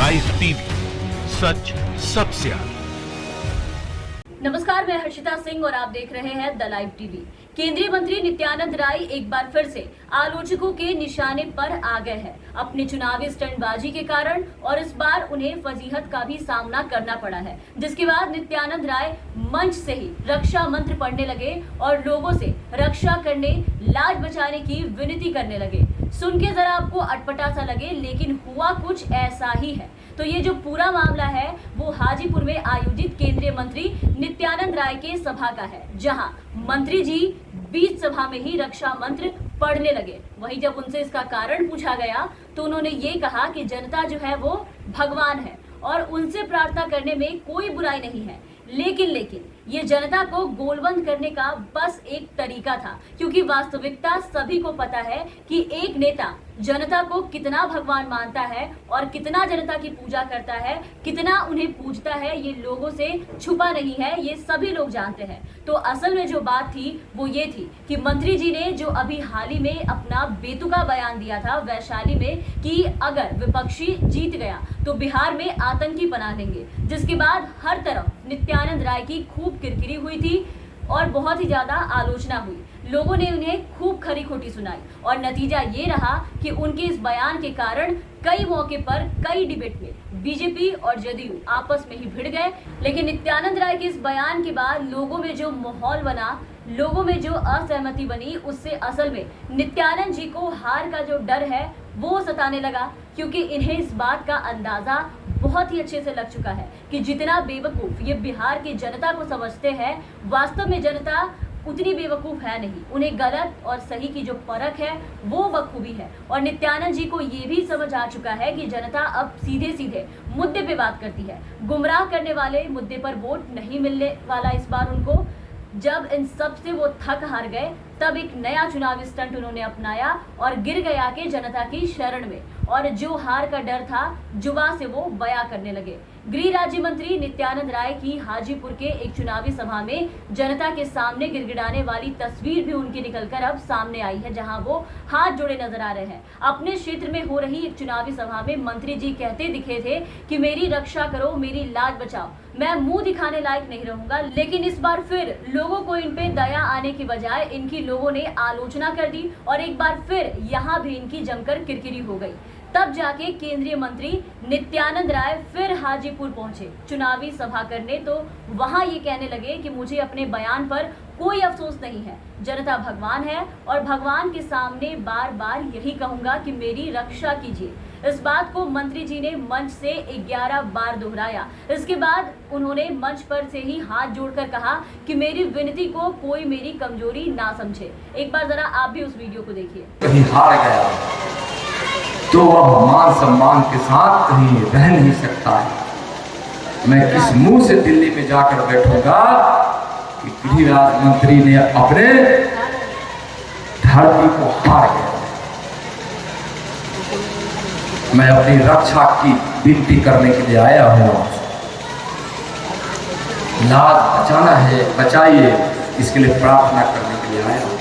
Live TV, सच सबसे आगे। नमस्कार, मैं हर्षिता सिंह और आप देख रहे हैं द लाइव टीवी। केंद्रीय मंत्री नित्यानंद राय एक बार फिर से आलोचकों के निशाने पर आ गए हैं अपनी चुनावी स्टंटबाजी के कारण, और इस बार उन्हें फजीहत का भी सामना करना पड़ा है, जिसके बाद नित्यानंद राय मंच से ही रक्षा मंत्र पढ़ने लगे और लोगों से रक्षा करने, लाज बचाने की विनती करने लगे। सुन के जरा आपको अटपटा सा लगे, लेकिन हुआ कुछ ऐसा ही है। तो ये जो पूरा मामला है वो हाजीपुर में आयोजित केंद्रीय मंत्री नित्यानंद राय के सभा का है, जहां मंत्री जी बीच सभा में ही रक्षा मंत्र पढ़ने लगे। वहीं जब उनसे इसका कारण पूछा गया तो उन्होंने ये कहा कि जनता जो है वो भगवान है और उनसे प्रार्थना करने में कोई बुराई नहीं है, लेकिन ये जनता को गोलबंद करने का बस एक तरीका था, क्योंकि वास्तविकता सभी को पता है कि एक नेता जनता को कितना भगवान मानता है और कितना जनता की पूजा करता है, कितना उन्हें पूजता है, ये लोगों से छुपा नहीं है, ये सभी लोग जानते हैं। तो असल में जो बात थी वो ये थी कि मंत्री जी ने जो अभी हाल ही में अपना बेतुका बयान दिया था वैशाली में कि अगर विपक्षी जीत गया तो बिहार में आतंकी बना देंगे, जिसके बाद हर तरफ नित्यानंद राय की खूब किरकिरी हुई थी और बहुत ही ज्यादा आलोचना हुई। लोगों ने उन्हें खूब खरी खोटी सुनाई और नतीजा ये रहा कि उनके इस बयान के कारण कई मौके पर कई डिबेट में बीजेपी और जदयू आपस में ही भिड़ गए। लेकिन नित्यानंद राय के इस बयान के बाद लोगों में जो माहौल बना, लोगों में जो असहमति बनी, उससे असल में नित्यानंद जी को हार का जो डर है वो सताने लगा, क्योंकि इन्हें इस बात का अंदाजा बहुत ही अच्छे से लग चुका है कि जितना बेवकूफ ये बिहार की जनता को समझते हैं, वास्तव में जनता उतनी बेवकूफ है नहीं। उन्हें गलत और सही की जो परख है वो बखूबी है, और नित्यानंद जी को ये भी समझ आ चुका है कि जनता अब सीधे सीधे मुद्दे पे बात करती है। गुमराह करने वाले मुद्दे पर वोट नहीं मिलने वाला इस बार उनको। जब इन सब से वो थक हार गए तब एक नया चुनावी स्टंट उन्होंने अपनाया और गिर गया के जनता की शरण में, और जो हार का डर था जुबा से वो बयां करने लगे। गृह राज्य मंत्री नित्यानंद राय की हाजीपुर के एक चुनावी सभा में जनता के सामने गिड़गिड़ाने वाली तस्वीर भी उनकी निकलकर अब सामने आई है, जहां वो हाथ जोड़े नजर आ रहे हैं। अपने क्षेत्र में हो रही एक चुनावी सभा में मंत्री जी कहते दिखे थे कि मेरी रक्षा करो, मेरी लाज बचाओ, मैं मुंह दिखाने लायक नहीं रहूंगा। लेकिन इस बार फिर लोगों को इन पे दया आने की बजाय इनकी लोगों ने आलोचना कर दी और एक बार फिर यहाँ भी इनकी जमकर किरकिरी हो गई। तब जाके केंद्रीय मंत्री नित्यानंद राय फिर हाजीपुर पहुंचे चुनावी सभा करने, तो वहां ये कहने लगे कि मुझे अपने बयान पर कोई अफसोस नहीं है, जनता भगवान है और भगवान के सामने बार बार यही कहूंगा कि मेरी रक्षा कीजिए। इस बात को मंत्री जी ने मंच से 11 बार दोहराया। इसके बाद उन्होंने मंच पर से ही हाथ जोड़कर कहा कि मेरी विनती को कोई मेरी कमजोरी ना समझे। एक बार जरा आप भी उस वीडियो को देखिए। कहीं हार गया तो वह मान सम्मान के साथ कहीं रह नहीं सकता है। मैं किस मुंह से दिल्ली में जाकर बैठूंगा कि गृह राज्य मंत्री ने अपने धरती को हार गया। मैं अपनी रक्षा की विनती करने के लिए आया हूँ। लाज बचाना है, बचाइए, इसके लिए प्रार्थना करने के लिए आया हूँ।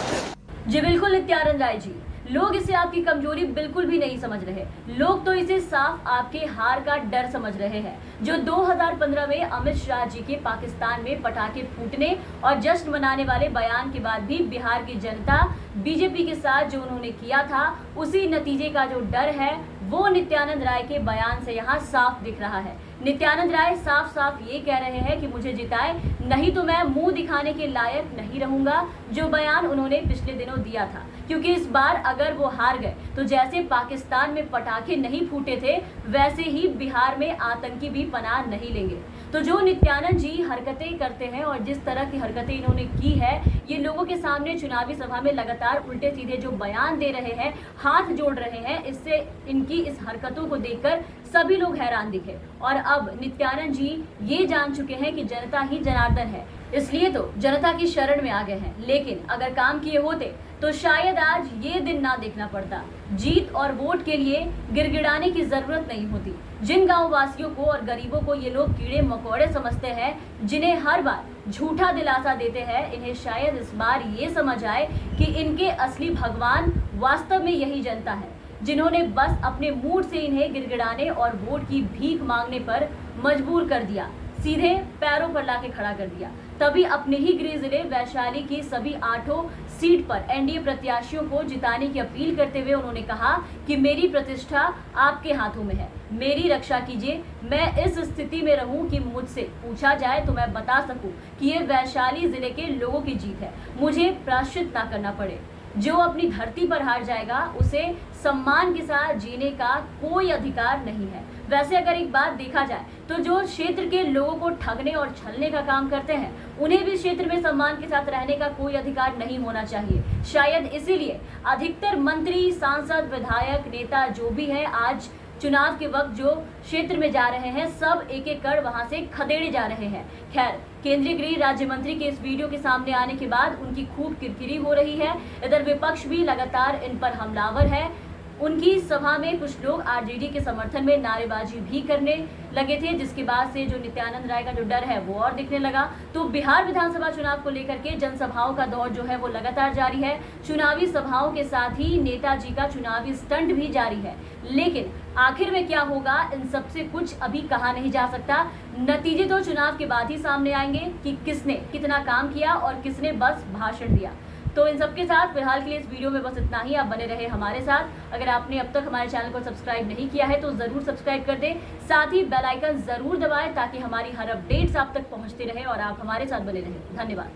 जी बिल्कुल नित्यानंद राय जी, लोग इसे आपकी कमजोरी बिल्कुल भी नहीं समझ रहे। लोग तो इसे साफ आपके हार का डर समझ रहे हैं। जो 2015 में अमित शाह जी के पाकिस्तान में पटाखे फूटने और जश्न मनाने वाले बयान के बाद भी बिहार की जनता बीजेपी के साथ जो उन्होंने किया था, उसी नतीजे का जो डर है वो नित्यानंद राय के बयान से यहाँ साफ दिख रहा है। नित्यानंद राय साफ साफ ये कह रहे हैं कि मुझे जिताए, नहीं तो मैं मुंह दिखाने के लायक नहीं रहूंगा, जो बयान उन्होंने पिछले दिनों दिया था। क्योंकि इस बार अगर वो हार गए तो जैसे पाकिस्तान में पटाखे नहीं फूटे थे, वैसे ही बिहार में आतंकी भी पनाह नहीं लेंगे। तो जो नित्यानंद जी हरकतें करते हैं और जिस तरह की हरकतें इन्होंने की है, ये लोगों के सामने चुनावी सभा में लगातार उल्टे सीधे जो बयान दे रहे हैं, हाथ जोड़ रहे हैं, इससे इनकी इस हरकतों को देखकर सभी लोग हैरान दिखे। और अब नित्यानंद जी ये जान चुके हैं कि जनता ही जनार्दन है, इसलिए तो जनता की शरण में आ गए हैं। लेकिन अगर काम किए होते तो शायद आज ये दिन ना देखना पड़ता। जीत और वोट के लिए गिड़गिड़ाने की जरूरत नहीं होती। जिन गांव वासियों को और गरीबों को ये लोग कीड़े मकोड़े समझते हैं, जिन्हें हर बार झूठा दिलासा देते हैं, इन्हें शायद इस बार ये समझ आए कि इनके असली भगवान वास्तव में यही जनता है। जिन्होंने बस अपने मूड से इन्हें गिड़गिड़ाने और वोट की भीख मांगने पर मजबूर कर दिया, सीधे पैरों पर लाके खड़ा कर दिया। तभी अपने ही गृह जिले वैशाली की सभी 8 सीट पर एनडीए प्रत्याशियों को जिताने की अपील करते हुए उन्होंने कहा कि मेरी प्रतिष्ठा आपके हाथों में है, मेरी रक्षा कीजिए। मैं इस स्थिति में रहूं कि मुझसे पूछा जाए तो मैं बता सकूं कि ये वैशाली जिले के लोगों की जीत है, मुझे प्रायश्चित ना करना पड़े। जो अपनी धरती पर हार जाएगा उसे सम्मान के साथ जीने का कोई अधिकार नहीं है। वैसे अगर एक बात देखा जाए तो जो क्षेत्र के लोगों को ठगने और छलने का काम करते हैं उन्हें भी क्षेत्र में सम्मान के साथ रहने का कोई अधिकार नहीं होना चाहिए। शायद इसीलिए अधिकतर मंत्री, सांसद, विधायक, नेता जो भी है आज चुनाव के वक्त जो क्षेत्र में जा रहे हैं सब एक एक कर वहां से खदेड़े जा रहे हैं। खैर, केंद्रीय गृह राज्य मंत्री के इस वीडियो के सामने आने के बाद उनकी खूब किरकिरी हो रही है। इधर विपक्ष भी लगातार इन पर हमलावर है। उनकी सभा में कुछ लोग आरजेडी के समर्थन में नारेबाजी भी करने लगे थे, जिसके बाद से जो नित्यानंद राय का जो डर है वो और दिखने लगा। तो बिहार विधानसभा चुनाव को लेकर के जनसभाओं का दौर जो है वो लगातार जारी है। चुनावी सभाओं के साथ ही नेताजी का चुनावी स्टंट भी जारी है, लेकिन आखिर में क्या होगा इन सबसे कुछ अभी कहा नहीं जा सकता। नतीजे तो चुनाव के बाद ही सामने आएंगे कि किसने कितना काम किया और किसने बस भाषण दिया। तो इन सबके साथ फिलहाल के लिए इस वीडियो में बस इतना ही। आप बने रहे हमारे साथ। अगर आपने अब तक हमारे चैनल को सब्सक्राइब नहीं किया है तो जरूर सब्सक्राइब कर दें, साथ ही बेल आइकन जरूर दबाएं ताकि हमारी हर अपडेट्स आप तक पहुंचती रहे और आप हमारे साथ बने रहें। धन्यवाद।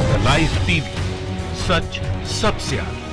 द लाइव टीवी, सच सबसे आगे।